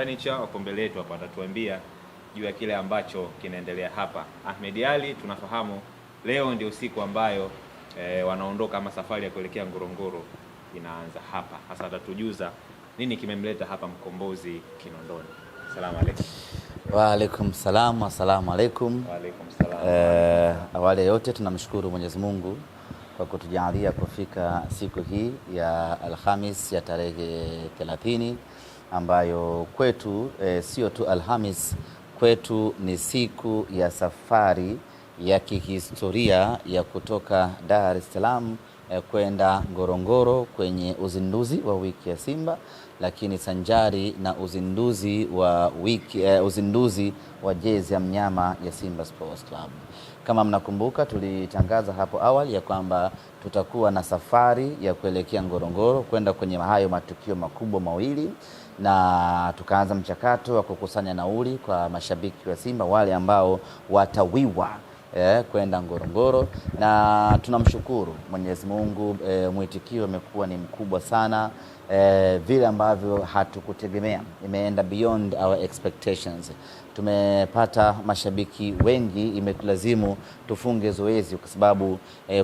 Furniture wako mbele yetu hapa, watatuambia juu ya kile ambacho kinaendelea hapa. Ahmed Ally, tunafahamu leo ndio siku ambayo wanaondoka ama safari ya kuelekea Ngorongoro inaanza hapa. Sasa atatujuza nini kimemleta hapa Mkombozi Kinondoni. Asalamu alaykum. Wa alaikum salam, assalamu alaikum. Wa alaikum salam. Awali yote tunamshukuru Mwenyezi Mungu kwa kutujalia kufika siku hii ya Alhamis ya tarehe 30 ambayo kwetu sio tu Alhamis, kwetu ni siku ya safari ya kihistoria ya kutoka Dar es Salaam kwenda Ngorongoro kwenye uzinduzi wa wiki ya Simba, lakini sanjari na uzinduzi wa jezi ya mnyama ya Simba Sports Club. Kama mnakumbuka, tulitangaza hapo awali ya kwamba tutakuwa na safari ya kuelekea Ngorongoro kwenda kwenye hayo matukio makubwa mawili, na tukaanza mchakato wa kukusanya nauli kwa mashabiki wa Simba wale ambao watawiwa kwenda Ngorongoro, na tunamshukuru Mwenyezi Mungu, mwitikio umekuwa ni mkubwa sana, vile ambavyo hatukutegemea, imeenda beyond our expectations. Tumepata mashabiki wengi, imetulazimu tufunge zoezi kwa sababu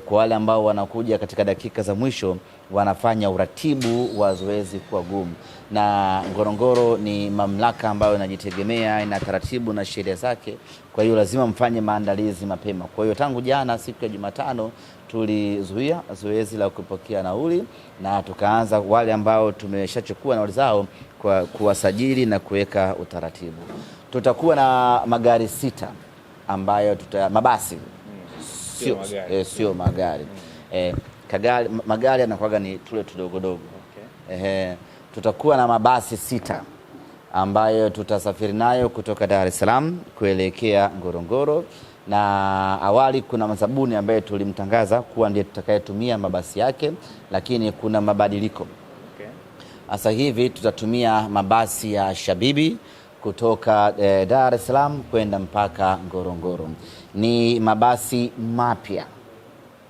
kwa wale ambao wanakuja katika dakika za mwisho wanafanya uratibu wa zoezi kwa gumu, na Ngorongoro ni mamlaka ambayo inajitegemea, ina taratibu na sheria zake, kwa hiyo lazima mfanye maandalizi mapema. Kwa hiyo tangu jana siku ya Jumatano tulizuia zoezi la kupokea nauli, na tukaanza wale ambao tumeshachukua nauli zao kwa kuwasajili na kuweka utaratibu. Tutakuwa na magari 6 ambayo mabasi sio magari. Magari yanakuwa ni tule tudogodogo. Okay. Tutakuwa na mabasi 6 ambayo tutasafiri nayo kutoka Dar es Salaam kuelekea Ngorongoro, na awali kuna Mzabuni ambaye tulimtangaza kuwa ndiye tutakayetumia mabasi yake, lakini kuna mabadiliko. Sasa hivi tutatumia mabasi ya Shabibi kutoka Dar es Salaam kwenda mpaka Ngorongoro. Ni mabasi mapya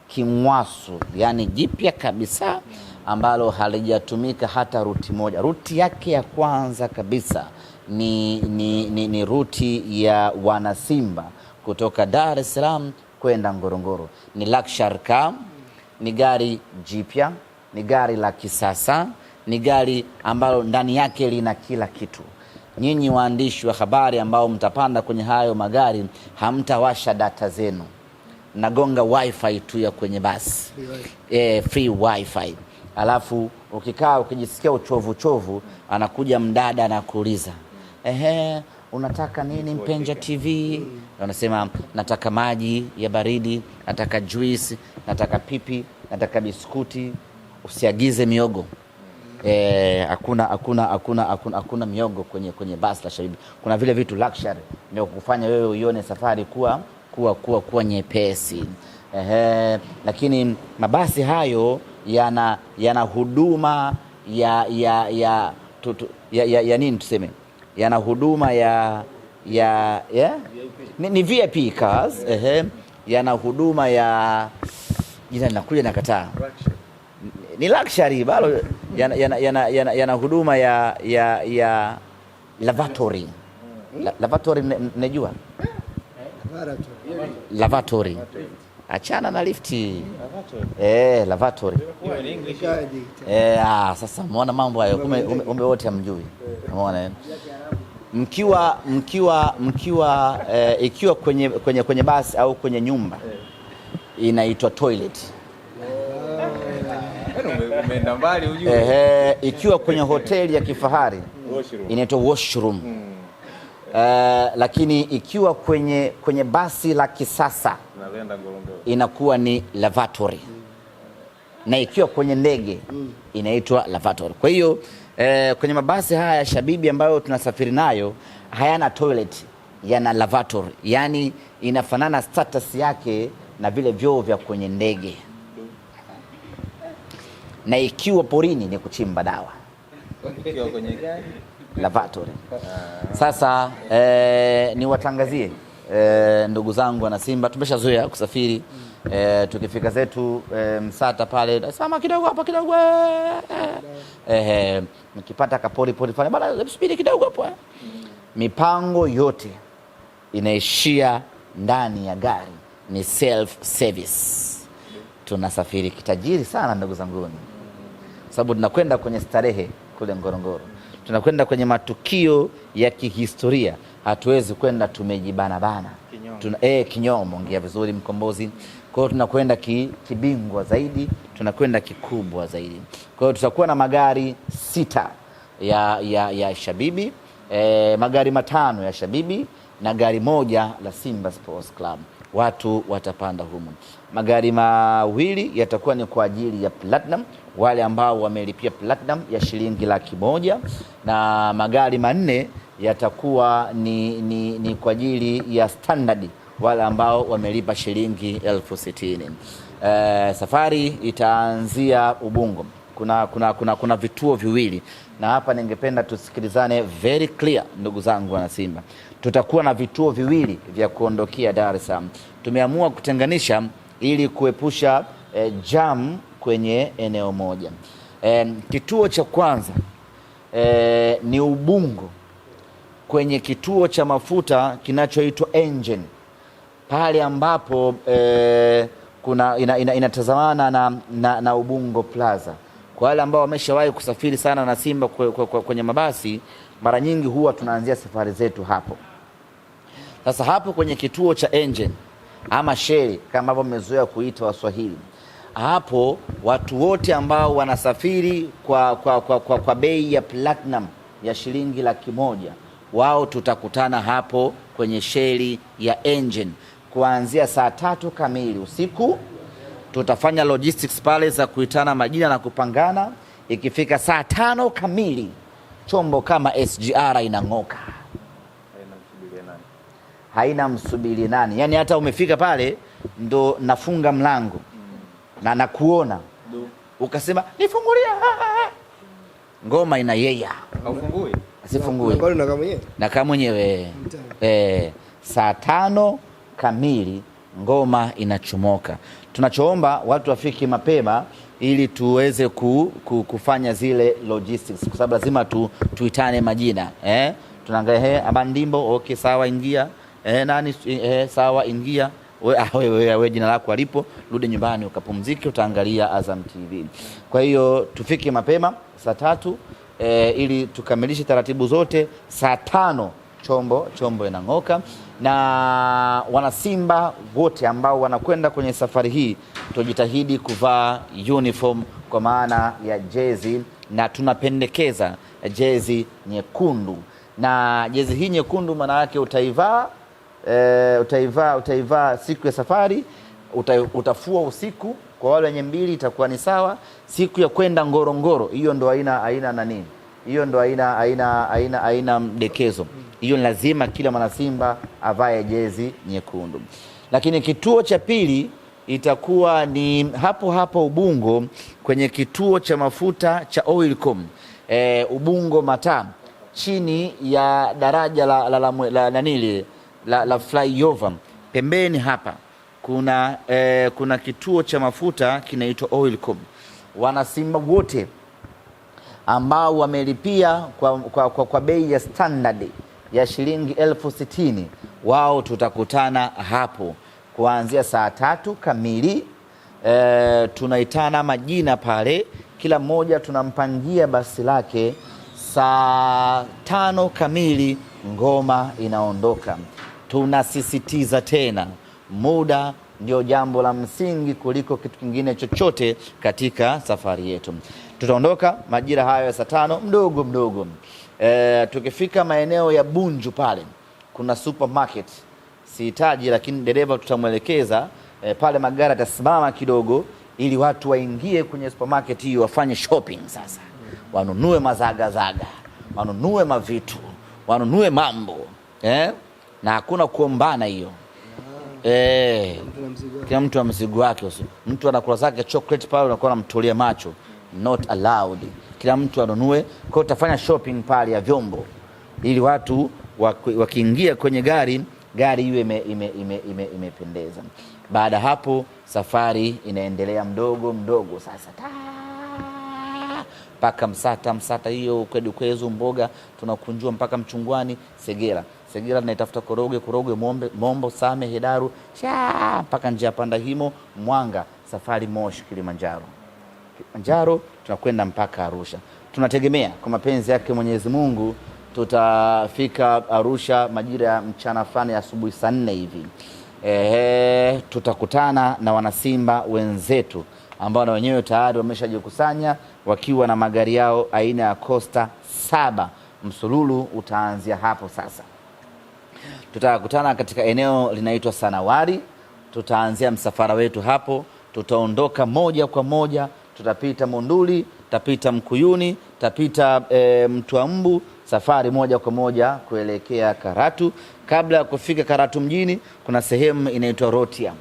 kimwasu, yani jipya kabisa, ambalo halijatumika hata ruti moja. Ruti yake ya kwanza kabisa ni ruti ya wanasimba kutoka Dar es Salaam kwenda Ngorongoro. Ni luxury car, ni gari jipya, ni gari la kisasa, ni gari ambalo ndani yake lina kila kitu. Nyinyi waandishi wa habari ambao mtapanda kwenye hayo magari, hamtawasha data zenu, nagonga wifi tu ya kwenye basi, free wifi. Alafu ukikaa ukijisikia uchovu, anakuja mdada na kuuliza, unataka nini Mpenja TV? Unasema nataka maji ya baridi, nataka juice, nataka pipi, nataka biskuti. Usiagize miogo. Hakuna miogo kwenye basi la Shabibi. Kuna vile vitu luxury ndio kufanya wewe uione safari kuwa nyepesi. Lakini mabasi hayo yana huduma ya nini tuseme? Yana huduma ni VIP cars. Yana huduma ya jina linakuja nakataa. Ni luxury bado, yana huduma ya lavatory. Lavatory mnajua? Lavatory. Achana na lifti. Lavatory. Sasa muona mambo hayo, kumbe wote hamjui. Umeona? Mkiwa ikiwa kwenye basi au kwenye nyumba inaitwa toilet. Umeenda mbali ujue. Ikiwa kwenye hoteli ya kifahari inaitwa washroom. Lakini ikiwa kwenye basi la kisasa inakuwa ni lavatory. Na ikiwa kwenye ndege inaitwa lavatory. Kwa hiyo kwenye mabasi haya ya Shabibi ambayo tunasafiri nayo hayana toilet, yana lavatory. Yani inafanana status yake na vile vyoo vya kwenye ndege. Na ikiwa porini ni kuchimba dawa. Ikiwa kwenye gari lavatory. Sasa niwatangazie ndugu zangu wana Simba, tumeshazoea kusafiri Tukifika zetu Msata pale, sama kidogo hapa kidogo, nikipata kapori pori pale bana, subiri kidogo hapo. Mipango yote inaishia ndani ya gari, ni self service. Tunasafiri kitajiri sana ndugu zangu, sababu tunakwenda kwenye starehe kule Ngorongoro, tunakwenda kwenye matukio ya kihistoria. Hatuwezi kwenda tumejibana bana, kinyomo, ongea vizuri Mkombozi. Kwa hiyo tunakwenda kibingwa zaidi, tunakwenda kikubwa zaidi. Kwa hiyo tutakuwa na magari 6 ya Shabibi, magari 5 ya Shabibi na gari 1 la Simba Sports Club. Watu watapanda humu. Magari 2 yatakuwa ni kwa ajili ya platinum, wale ambao wamelipia platinum ya shilingi 100,000, na magari 4 yatakuwa ni kwa ajili ya standard, wale ambao wamelipa shilingi 60,000. Safari itaanzia Ubungo. Kuna vituo viwili, na hapa ningependa tusikilizane very clear ndugu zangu wana Simba. Tutakuwa na vituo viwili vya kuondokea Dar es Salaam. Tumeamua kutenganisha ili kuepusha jam kwenye eneo moja. Kituo cha kwanza ni Ubungo, kwenye kituo cha mafuta kinachoitwa Engine, pale ambapo inatazamana na Ubungo Plaza. Kwa wale ambao wameshawahi kusafiri sana na Simba kwenye mabasi, mara nyingi huwa tunaanzia safari zetu hapo. Sasa hapo kwenye kituo cha Engine ama Shell kama ambavyo mmezoea kuita Waswahili, hapo watu wote ambao wanasafiri kwa bei ya platinum ya shilingi 100,000, wao tutakutana hapo kwenye Shell ya Engine kuanzia saa 3 kamili usiku. Tutafanya logistics pale za kuitana majina na kupangana. Ikifika saa 5 kamili chombo kama SGR inang'oka. Haina msubiri nani. Yani hata umefika pale ndo nafunga mlango na nakuona ukasema nifungulia, ngoma ina yeya. Haufungui? Asifungui. Na kama mwenyewe saa 5 kamili ngoma inachomoka. Tunachoomba watu wafiki mapema ili tuweze kufanya zile logistics, kwa sababu lazima tuitane majina. Tunaangalia Abandimbo, okay sawa ingia. Nani sawa ingia. Wewe jina lako alipo, rudi nyumbani ukapumzike, utaangalia Azam TV. Kwa hiyo tufike mapema saa 3 ili tukamilishe taratibu zote. Saa 5 chombo inang'oka. Na wanasimba wote ambao wanakwenda kwenye safari hii, tujitahidi kuvaa uniform kwa maana ya jezi, na tunapendekeza jezi nyekundu. Na jezi hii nyekundu maana yake utaivaa siku ya safari, utafua usiku. Kwa wale wenye 2 itakuwa ni sawa. Siku ya kwenda Ngorongoro, hiyo ndo aina nani, hiyo ndo aina mdekezo. Hiyo ni lazima kila mwana Simba avae jezi nyekundu. Lakini kituo cha pili itakuwa ni hapo Ubungo, kwenye kituo cha mafuta cha Oilcom, Ubungo Mataa, chini ya daraja la flyover. Pembeni hapa kuna kituo cha mafuta kinaitwa Oilcom. Wanasimba wote ambao wamelipia kwa bei ya standard ya shilingi 60,000, wao tutakutana hapo kuanzia saa 3 kamili. Tunaitana majina pale, kila mmoja tunampangia basi lake. Saa 5 kamili ngoma inaondoka. Tunasisitiza tena, muda ndio jambo la msingi kuliko kitu kingine chochote katika safari yetu. Tutaondoka majira hayo ya saa 5 mdogo. Tukifika maeneo ya Bunju pale kuna supermarket, sihitaji, lakini dereva tutamwelekeza pale. Magari atasimama kidogo ili watu waingie kwenye supermarket hiyo, wafanye shopping sasa, wanunue mazagazaga, wanunue mavitu, wanunue mambo na hakuna kuombana hiyo. Kila mtu ana mzigo wake. Mtu anakula zake chocolate pale, unakuwa unamtolea macho, not allowed. Kila mtu anunue. Kwa hiyo utafanya shopping pale ya vyombo ili watu wakiingia kwenye gari iwe imependeza. Baada hapo safari inaendelea mdogo mdogo sasa mpaka Msata hiyo Kwedu Mboga, tunakunjua mpaka Mchungwani, Segera tunaitafuta Korogwe, Mombo, Same, Hedaru mpaka njia panda Himo, Mwanga, safari Moshi, Kilimanjaro tunakwenda mpaka Arusha. Tunategemea kwa mapenzi yake Mwenyezi Mungu tutafika Arusha majira ya mchana fulani, asubuhi saa 4 hivi. Tutakutana na wanasimba wenzetu ambao na wenyewe tayari wameshajikusanya wakiwa na magari yao aina ya Costa 7. Msululu utaanzia hapo sasa. Tutakutana katika eneo linaitwa Sanawari, tutaanzia msafara wetu hapo, tutaondoka moja kwa moja, tutapita Monduli, tutapita Mkuyuni, tutapita Mtwambu, safari moja kwa moja kuelekea Karatu. Kabla ya kufika Karatu mjini kuna sehemu inaitwa Rotia.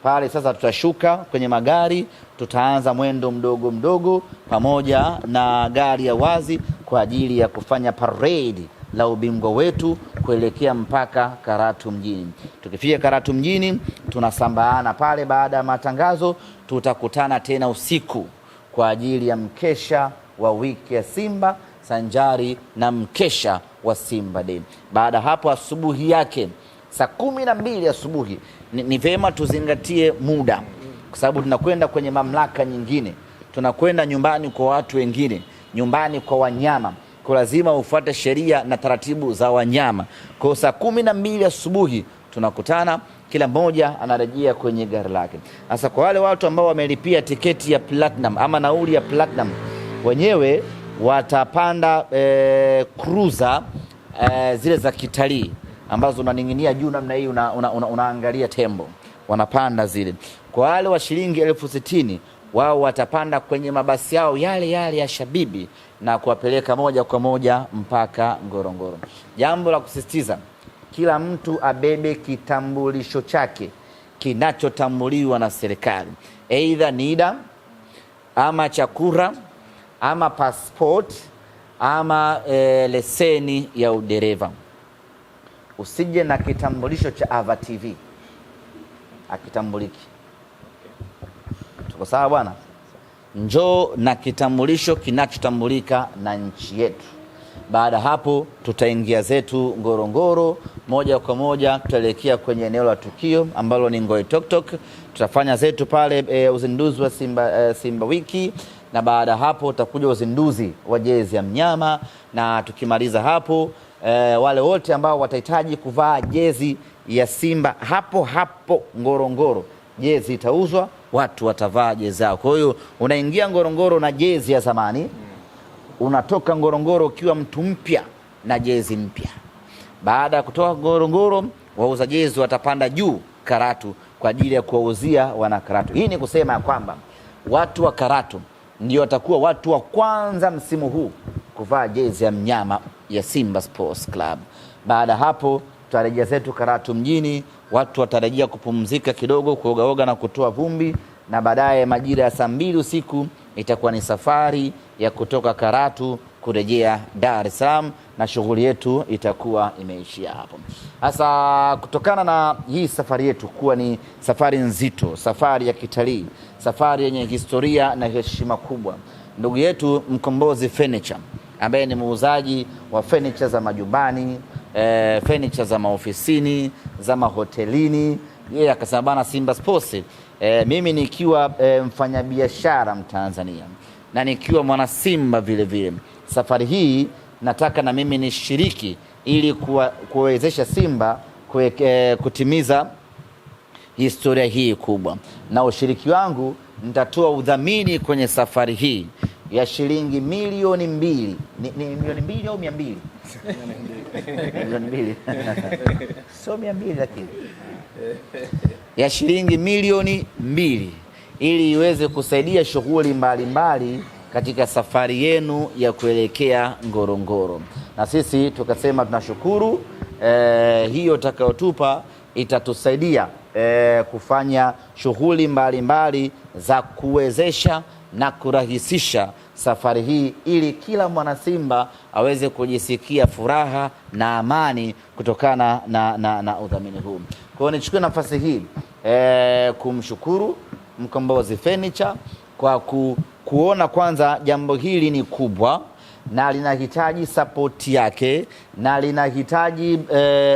Pale sasa tutashuka kwenye magari, tutaanza mwendo mdogo mdogo pamoja na gari ya wazi kwa ajili ya kufanya parade la ubingwa wetu kuelekea mpaka Karatu mjini. Tukifika Karatu mjini tunasambaana pale. Baada ya matangazo tutakutana tena usiku kwa ajili ya mkesha wa wiki ya Simba sanjari na mkesha wa Simba Day. Baada hapo asubuhi yake saa 12 asubuhi ni vema tuzingatie muda, kwa sababu tunakwenda kwenye mamlaka nyingine, tunakwenda nyumbani kwa watu wengine, nyumbani kwa wanyama, kwa lazima ufuate sheria na taratibu za wanyama. Kwa saa 12 asubuhi tunakutana, kila mmoja anarejea kwenye gari lake. Sasa kwa wale watu ambao wamelipia tiketi ya platinum ama nauli ya platinum, wenyewe watapanda cruiser zile za kitalii ambazo unaning'inia juu namna hii, unaangalia tembo, wanapanda zile. Kwa wale wa shilingi 60,000 wao watapanda kwenye mabasi yao yale ya Shabibi na kuwapeleka moja kwa moja mpaka Ngorongoro. Jambo la kusisitiza, kila mtu abebe kitambulisho chake kinachotambuliwa na serikali, aidha NIDA ama chakura ama passport ama leseni ya udereva. Usije na kitambulisho cha Ava TV, akitambuliki. Tuko sawa bwana? Njoo na kitambulisho kinachotambulika na nchi yetu. Baada hapo tutaingia zetu Ngorongoro, moja kwa moja tutaelekea kwenye eneo la tukio ambalo ni Ngoe Tok Tok. Tutafanya zetu pale uzinduzi wa Simba wiki, na baada hapo utakuja uzinduzi wa jezi ya mnyama, na tukimaliza hapo wale wote ambao watahitaji kuvaa jezi ya Simba hapo Ngorongoro, jezi itauzwa, watu watavaa jezi zao. Kwa hiyo unaingia Ngorongoro na jezi ya zamani, unatoka Ngorongoro ukiwa mtu mpya na jezi mpya. Baada ya kutoka Ngorongoro, wauza jezi watapanda juu Karatu kwa ajili ya kuwauzia wana Karatu. Hii ni kusema ya kwamba watu wa Karatu ndio watakuwa watu wa kwanza msimu huu kuvaa jezi ya mnyama ya Simba Sports Club. Baada hapo tutarejea zetu Karatu mjini, watu watarejea kupumzika kidogo, kuogaoga na kutoa vumbi, na baadaye majira ya saa 2 usiku itakuwa ni safari ya kutoka Karatu kurejea Dar es Salaam, na shughuli yetu itakuwa imeishia hapo. Sasa kutokana na hii safari yetu kuwa ni safari nzito, safari ya kitalii, safari yenye historia na heshima kubwa, ndugu yetu Mkombozi Furniture ambaye ni muuzaji wa furniture za majumbani, furniture za maofisini, za mahotelini, yeye akasema bana Simba Sports, mimi nikiwa mfanyabiashara Mtanzania na nikiwa mwana Simba vile vile, safari hii nataka na mimi nishiriki ili kuwezesha Simba kutimiza historia hii kubwa, na ushiriki wangu nitatoa udhamini kwenye safari hii ya shilingi milioni 2. Ni milioni 2 au 200? Milioni 2. So 200 lakini. Ya shilingi milioni 2 ili iweze kusaidia shughuli mbalimbali katika safari yenu ya kuelekea Ngorongoro. Na sisi tukasema tunashukuru, hiyo utakayotupa itatusaidia kufanya shughuli mbalimbali za kuwezesha na kurahisisha safari hii, ili kila mwana Simba aweze kujisikia furaha na amani kutokana na udhamini huu. Kwa hiyo nichukue nafasi hii kumshukuru Mkombozi Furniture kwa kuona kwanza jambo hili ni kubwa na linahitaji sapoti yake na linahitaji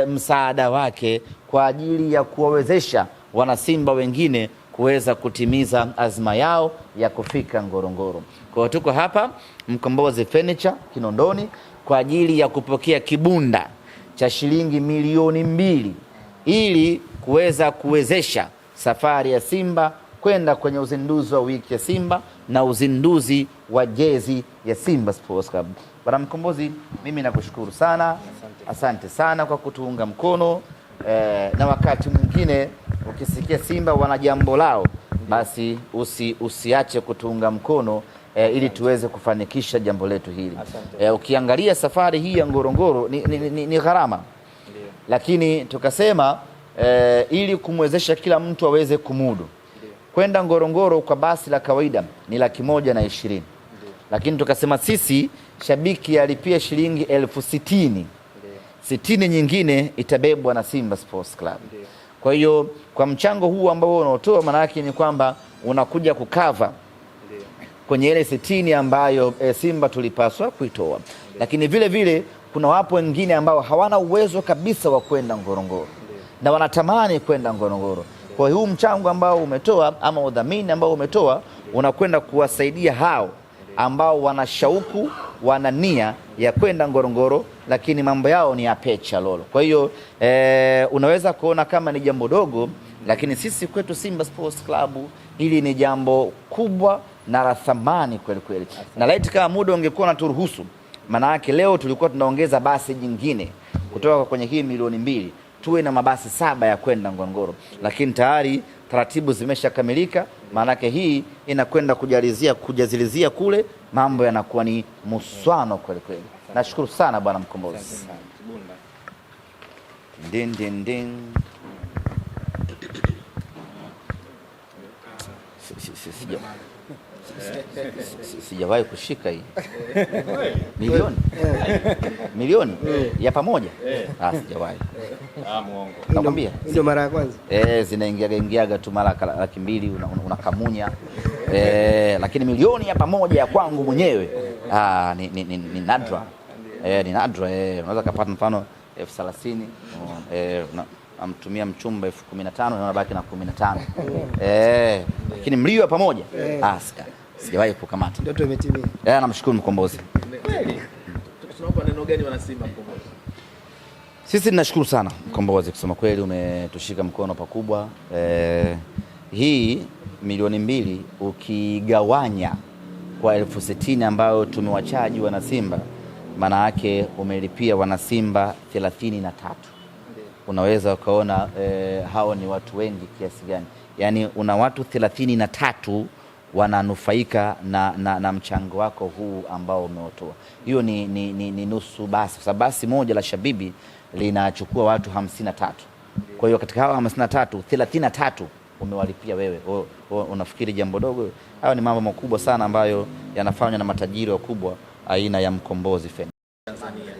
msaada wake kwa ajili ya kuwawezesha wanasimba wengine kuweza kutimiza azma yao ya kufika Ngorongoro. Kwa hiyo tuko hapa Mkombozi Furniture Kinondoni kwa ajili ya kupokea kibunda cha shilingi milioni 2 ili kuweza kuwezesha safari ya Simba kwenda kwenye uzinduzi wa wiki ya Simba na uzinduzi wa jezi ya Simba Sports Club. Bwana Mkombozi, mimi nakushukuru sana. Asante sana kwa kutuunga mkono. Na wakati mwingine ukisikia Simba wana jambo lao, basi usiache kutuunga mkono ili tuweze kufanikisha jambo letu hili. Ukiangalia safari hii ya Ngorongoro ni gharama. Lakini tukasema ili kumwezesha kila mtu aweze kumudu. Kwenda Ngorongoro kwa basi la kawaida ni 120,000. Lakini tukasema sisi shabiki alipia shilingi 60,000. 60 nyingine itabebwa na Simba Sports Club. Kwa hiyo kwa mchango huu ambao unaotoa, maana yake ni kwamba unakuja kukava kwenye ile 60 ambayo Simba tulipaswa kuitoa. Lakini vile vile kuna wapo wengine ambao hawana uwezo kabisa wa kwenda Ngorongoro na wanatamani kwenda Ngorongoro. Kwa hiyo huu mchango ambao umetoa ama udhamini ambao umetoa unakwenda kuwasaidia hao ambao wana shauku, wana nia ya kwenda Ngorongoro, lakini mambo yao ni ya pecha lolo. Kwa hiyo unaweza kuona kama ni jambo dogo, lakini sisi kwetu Simba Sports Club hili ni jambo kubwa na la thamani kweli kweli. Na laiti kama muda ungekuwa unaturuhusu, maana yake leo tulikuwa tunaongeza basi jingine kutoka kwenye hii milioni 2 tuwe na mabasi 7 ya kwenda Ngorongoro, lakini tayari taratibu zimeshakamilika. Maana yake hii inakwenda kujazilizia kule, mambo yanakuwa ni muswano kweli kweli. Nashukuru sana Bwana Mkombozi. Sijawahi kushika hii milioni ya pamoja. Sijawahi. Muongo. Nakwambia ndio mara ya kwanza. Zinaingiaga tu mara 200,000 unakamunya. Lakini milioni ya pamoja ya kwangu mwenyewe ni nadra. Ni nadra. Unaweza kupata mfano 30,000, amtumia mchumba 15,000 na unabaki na 15. Lakini mlio wa pamoja sijawahi kukamata. Ndoto imetimia. Namshukuru Mkombozi. Kweli. Tunaomba neno gani wana Simba Mkombozi? Sisi tunashukuru sana Mkombozi, kusema kweli umetushika mkono pakubwa. Hii milioni 2 ukigawanya kwa 60,000 ambayo tumewachaji wana Simba, maana yake umelipia wana Simba 33. Unaweza ukaona hao ni watu wengi kiasi gani. Yaani una watu 33 wananufaika na mchango wako huu ambao umeotoa. Hiyo ni nusu basi, kwa sababu basi moja la Shabibi linachukua watu 53. Kwa hiyo katika hao 53, 33 umewalipia wewe. Unafikiri jambo dogo? Hayo ni mambo makubwa sana ambayo yanafanywa na matajiri wakubwa aina ya Mkombozi Furniture.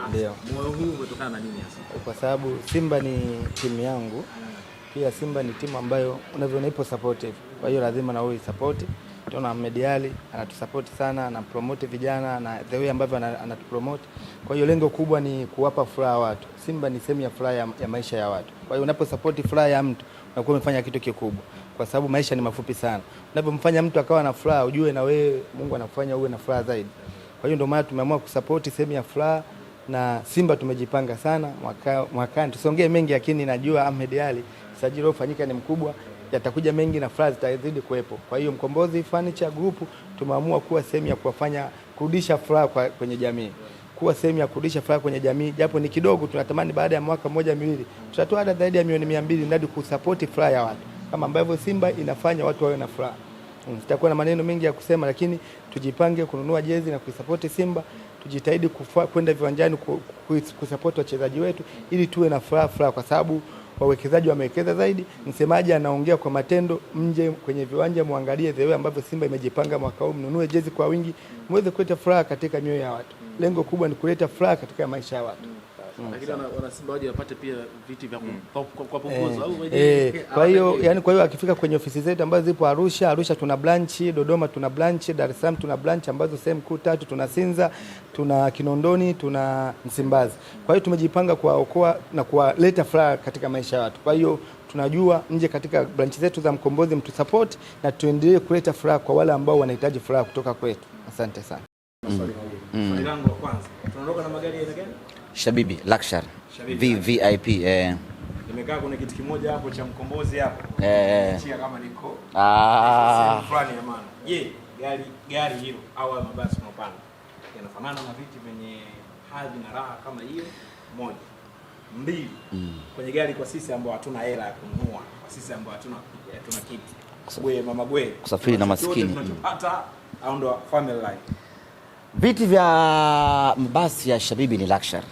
Ndio. Moyo huu umetokana na nini hasa? Kwa sababu Simba ni timu yangu. Pia Simba ni timu ambayo unavyoona ipo supportive. Kwa hiyo lazima na wewe support. Tunaona Ahmed Ally anatusupport sana, anapromote vijana na the way ambavyo anatupromote. Kwa hiyo lengo kubwa ni kuwapa furaha watu. Simba ni sehemu ya furaha ya maisha ya watu. Kwa hiyo unaposupport furaha ya mtu, unakuwa umefanya kitu kikubwa. Kwa sababu maisha ni mafupi sana. Unapomfanya mtu akawa na furaha, ujue na wewe Mungu anakufanya uwe na furaha zaidi. Kwa hiyo ndio maana tumeamua kusupport sehemu ya furaha, na Simba tumejipanga sana mwakani. Tusongee mengi, lakini najua Ahmed Ally sajili ufanyika ni mkubwa, yatakuja mengi na furaha zitazidi kuwepo. Kwa hiyo Mkombozi Furniture Group tumeamua kuwa sehemu ya kurudisha furaha kwenye jamii. Kuwa sehemu ya kurudisha furaha kwenye jamii, japo ni kidogo. Tunatamani baada ya mwaka 1-2 tutatoa ada zaidi ya milioni 200 ndani kusupport furaha ya watu. Kama ambavyo Simba inafanya watu wawe na furaha. Sitakuwa na maneno mengi ya kusema, lakini tujipange kununua jezi na kuisupport Simba. Tujitahidi kwenda viwanjani kusupport wachezaji wetu ili tuwe na furaha, kwa sababu wawekezaji wamewekeza zaidi. Msemaji anaongea kwa matendo. Nje kwenye viwanja muangalie the way ambavyo Simba imejipanga mwaka huu. Mnunue jezi kwa wingi, muweze kuleta furaha katika mioyo ya watu. Lengo kubwa ni kuleta furaha katika maisha ya watu. lakini wana Simba waje wapate pia viti vya kwa punguzo au kwa hiyo akifika kwenye ofisi zetu ambazo zipo Arusha tuna branch, Dodoma tuna branch, Dar es Salaam tuna branch ambazo sehemu kuu 3, tuna Sinza, tuna Kinondoni, tuna Msimbazi. Kwa hiyo tumejipanga kuwaokoa na kuwaleta furaha katika maisha ya watu. Kwa hiyo tunajua nje katika branch zetu za Mkombozi mtu support na tuendelee kuleta furaha kwa wale ambao wanahitaji furaha kutoka kwetu. Asante sana. Swali langu la kwanza. Tunaondoka na magari aina gani? Shabibi Luxury VIP. Nimekaa kuna kiti kimoja hapo cha Mkombozi hapo. Chia kama niko. Fulani ya maana. Je, gari hilo au mabasi tunapanda yanafanana na viti vyenye hadhi na raha kama hiyo? Moja. Mbili. Kwenye gari kwa sisi ambao hatuna hela ya kununua, kwa sisi ambao hatuna kiti. Wewe mama gwe. Kusafiri na maskini. Tunachopata au ndo family life. Viti vya mabasi ya Shabibi ni luxury.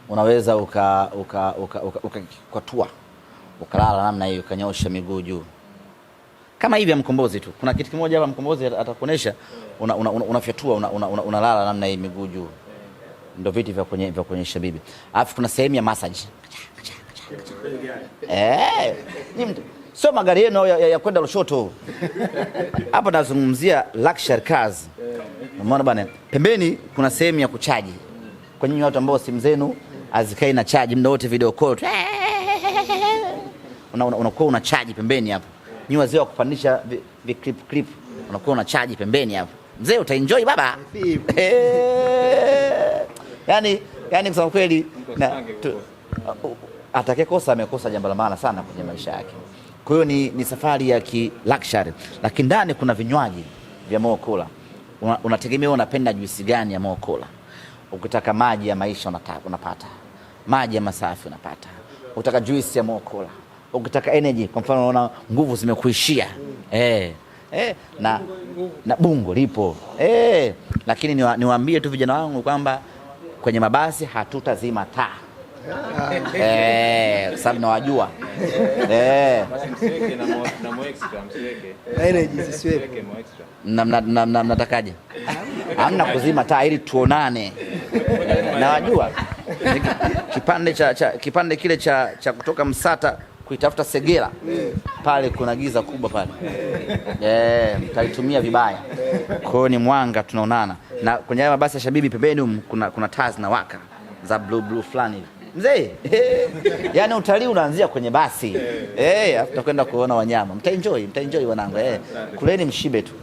Unaweza ukatua ukalala namna hiyo, ukanyosha miguu juu kama hivi ya Mkombozi tu. Kuna kiti kimoja hapa Mkombozi atakuonesha, unafyatua unalala namna hii miguu juu. Ndio viti vya kwenye Shabibi. Alafu kuna sehemu ya massage. Sio magari yenu ya kwenda Lushoto. Hapa nazungumzia luxury cars. Umeona bwana? Pembeni kuna sehemu ya kuchaji. Kwa nyinyi watu ambao simu zenu hazikai na charge muda wote, video call. Unakuwa una charge pembeni hapo. Nyinyi wazee wa kupandisha clip. Unakuwa una charge pembeni hapo. Mzee utaenjoy baba. Yaani kusema kweli atakayekosa amekosa jambo la maana sana kwenye maisha yake. Kwa hiyo ni safari ya luxury. Lakini ndani kuna vinywaji vya Mo-Cola. Unategemea unapenda juisi gani ya Mo-Cola. Ukitaka maji ya maisha unapata. Maji ya masafi unapata. Ukitaka juisi ya Mo-Cola. Ukitaka energy, kwa mfano unaona nguvu zimekuishia. Na bungo lipo. Lakini niwaambie tu vijana wangu kwamba kwenye mabasi hatutazima taa. Sababu nawajua. Basi msiweke na mo extra, msiweke. Energy zisiweke Mo extra. Mnatakaje? Hamna kuzima taa ili tuonane. Nawajua. Kipande kile cha kutoka Msata kuitafuta Segera. Pale kuna giza kubwa pale. Mtaitumia vibaya. Kwa hiyo ni mwanga tunaonana. Na kwenye mabasi ya Shabibi pembeni kuna taa zinawaka za blue fulani. Mzee, yani utalii unaanzia kwenye basi. Tutakwenda kuona wanyama. Mtaenjoy wanangu. Kuleni mshibe tu.